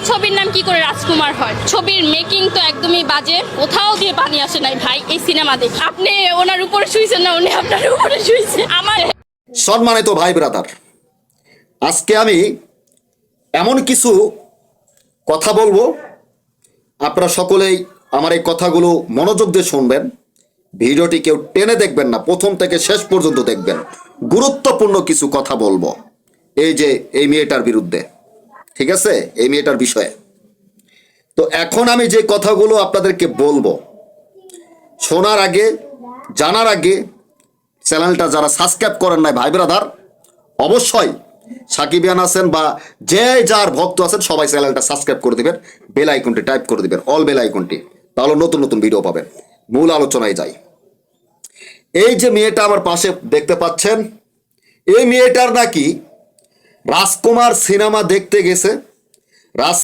ছবির নাম কি করে রাজকুমার হয়? ছবির মেকিং তো একদমই বাজে, কোথাও দিয়ে পানি আসে নাই ভাই এই সিনেমা দেখে। আপনি ওনার উপরে শুইছেন না, উনি আপনার উপরে শুইছে। আমার সম্মানিত ভাই ব্রাদার, আজকে আমি এমন কিছু কথা বলবো, আপনারা সকলেই আমার এই কথাগুলো মনোযোগ দিয়ে শুনবেন। ভিডিওটি কেউ টেনে দেখবেন না, প্রথম থেকে শেষ পর্যন্ত দেখবেন। গুরুত্বপূর্ণ কিছু কথা বলবো এই যে এই মেয়েটার বিরুদ্ধে, ঠিক আছে, এই মেয়েটার বিষয়ে। তো এখন আমি যে কথাগুলো আপনাদেরকে বলবো, শোনার আগে, জানার আগে চ্যানেলটা যারা সাবস্ক্রাইব করেন নাই ভাই ব্রাদার, অবশ্যই সাকিবিয়ান আছেন বা যে যার ভক্ত আছেন সবাই চ্যানেলটা সাবস্ক্রাইব করে দিবেন, বেল আইকনটি টাইপ করে দিবেন, অল বেল আইকনটি, তাহলে নতুন নতুন ভিডিও পাবেন। মূল আলোচনায় যাই। এই যে মেয়েটা আমার পাশে দেখতে পাচ্ছেন, এই মেয়েটার নাকি রাজকুমার সিনেমা দেখতে গেছে। রাজ